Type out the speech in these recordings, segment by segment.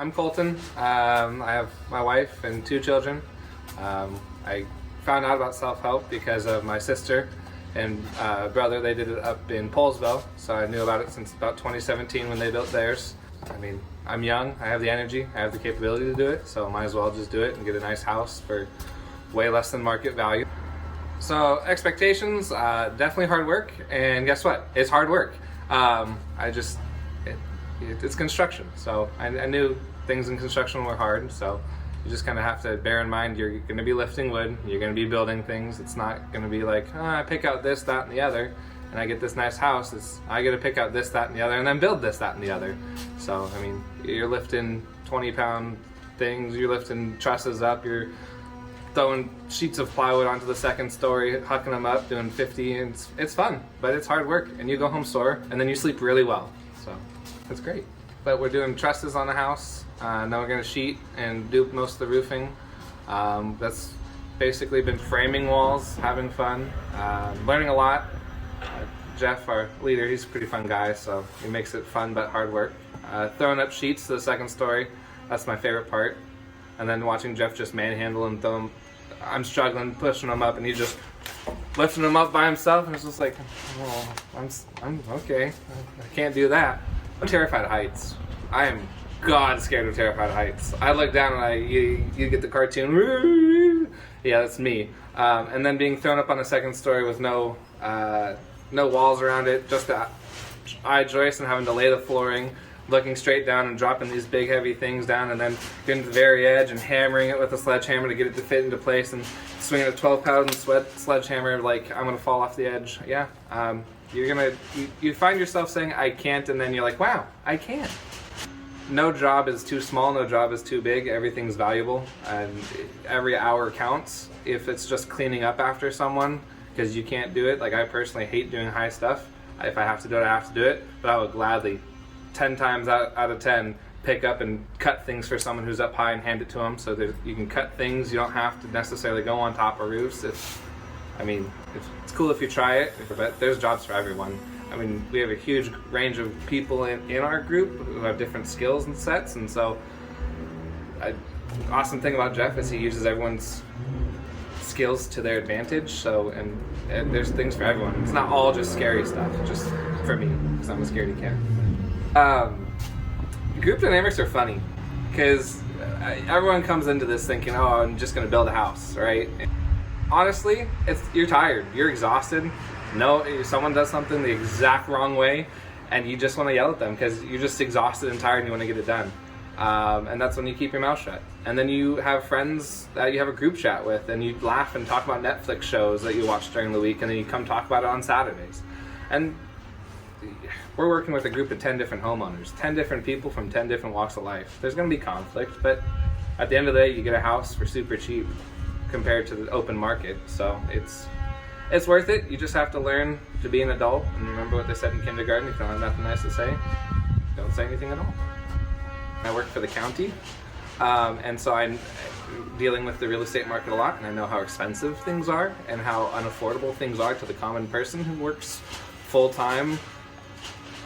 I'm Colton. I have my wife and 2 children. I found out about self-help because of my sister and brother. They did it up in Polesville, so I knew about it since about 2017 when they built theirs. I mean, I'm young, I have the energy, I have the capability to do it, so might as well just do it and get a nice house for way less than market value. So expectations, definitely hard work, and guess what? It's hard work. It's construction, so I knew things in construction were hard, so you just kind of have to bear in mind you're going to be lifting wood, you're going to be building things. It's not going to be like, I pick out this, that, and the other, and I get this nice house. I get to pick out this, that, and the other, and then build this, that, and the other. So, I mean, you're lifting 20-pound things, you're lifting trusses up, you're throwing sheets of plywood onto the second story, hucking them up, doing 50, and it's fun, but it's hard work, and you go home sore, and then you sleep really well, so it's great. But we're doing trusses on the house, then we're going to sheet and do most of the roofing. That's basically been framing walls, having fun, learning a lot. Jeff, our leader, he's a pretty fun guy, so he makes it fun but hard work. Throwing up sheets to the second story, that's my favorite part. And then watching Jeff just manhandle and throw them. I'm struggling, pushing them up, and he's just lifting them up by himself, and it's just like, oh, I'm okay. I can't do that. I'm terrified of heights. I am god scared of terrified of heights. I look down and you get the cartoon. Yeah, that's me. And then being thrown up on a second story with no walls around it, just the eye joist and having to lay the flooring, looking straight down and dropping these big heavy things down, and then getting to the very edge and hammering it with a sledgehammer to get it to fit into place, and swinging a 12-pound sledgehammer like I'm gonna fall off the edge. Yeah, you find yourself saying I can't, and then you're like, wow, I can. No job is too small, no job is too big. Everything's valuable, and every hour counts. If it's just cleaning up after someone because you can't do it, like I personally hate doing high stuff. If I have to do it, I have to do it, but I would gladly 10 times out of 10 pick up and cut things for someone who's up high and hand it to them, so that you can cut things. You don't have to necessarily go on top of roofs. It's cool if you try it, but there's jobs for everyone. I mean, we have a huge range of people in our group who have different skills and sets, and so awesome thing about Jeff is he uses everyone's skills to their advantage. So and there's things for everyone. It's not all just scary stuff, just for me, because I'm a scaredy cat. Group dynamics are funny because everyone comes into this thinking, oh, I'm just going to build a house, right? Honestly, you're tired, you're exhausted. No, someone does something the exact wrong way, and you just want to yell at them because you're just exhausted and tired and you want to get it done. And that's when you keep your mouth shut. And then you have friends that you have a group chat with, and you laugh and talk about Netflix shows that you watch during the week, and then you come talk about it on Saturdays. And we're working with a group of 10 different homeowners, 10 different people from 10 different walks of life. There's going to be conflict, but at the end of the day, you get a house for super cheap compared to the open market. So it's worth it. You just have to learn to be an adult and remember what they said in kindergarten. If you don't have nothing nice to say, don't say anything at all. I work for the county, and so I'm dealing with the real estate market a lot, and I know how expensive things are and how unaffordable things are to the common person who works full-time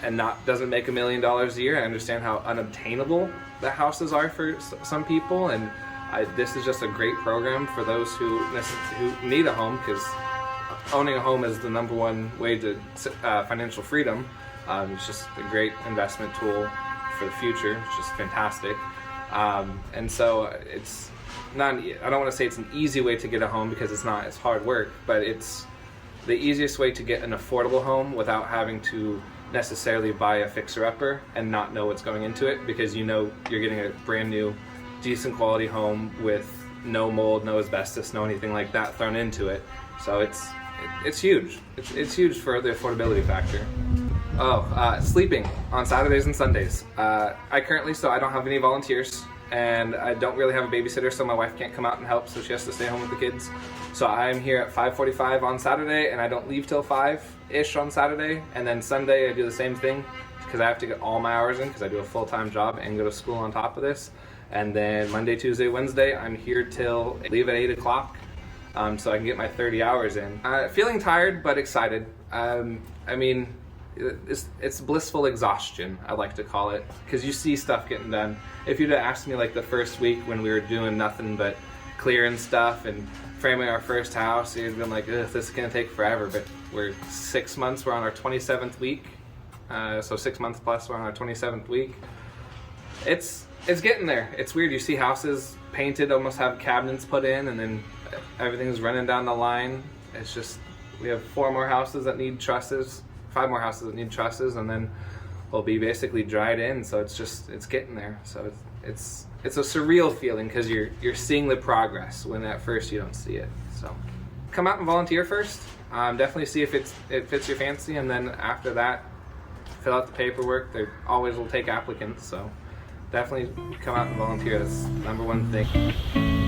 and doesn't make $1 million a year. I understand how unobtainable the houses are for some people, and this is just a great program for those who need a home, because owning a home is the #1 way to financial freedom. It's just a great investment tool for the future. It's just fantastic. And so it's not, I don't want to say it's an easy way to get a home, because it's not, it's hard work, but it's the easiest way to get an affordable home without having to necessarily buy a fixer-upper and not know what's going into it, because you know you're getting a brand new, decent quality home with no mold, no asbestos, no anything like that thrown into it. So it's huge. It's huge for the affordability factor. Sleeping on Saturdays and Sundays. I don't have any volunteers, and I don't really have a babysitter, so my wife can't come out and help, so she has to stay home with the kids. So I'm here at 5:45 on Saturday, and I don't leave till 5-ish on Saturday, and then Sunday I do the same thing, because I have to get all my hours in, because I do a full-time job and go to school on top of this. And then Monday, Tuesday, Wednesday, I'm here till leave at 8 o'clock, so I can get my 30 hours in. Feeling tired, but excited. it's blissful exhaustion, I like to call it, because you see stuff getting done. If you'd have asked me like the first week when we were doing nothing but clearing stuff and framing our first house, you'd been like, ugh, this is gonna take forever. But we're 6 months, we're on our 27th week, so 6 months plus, we're on our 27th week. It's getting there. It's weird. You see houses painted, almost have cabinets put in, and then everything's running down the line. It's just, we have 4 more houses that need trusses, 5 more houses that need trusses, and then we'll be basically dried in. So it's getting there. So it's a surreal feeling because you're seeing the progress when at first you don't see it. So come out and volunteer first. Definitely see if it fits your fancy, and then after that, fill out the paperwork. They always will take applicants. So definitely come out and volunteer. That's the #1 thing.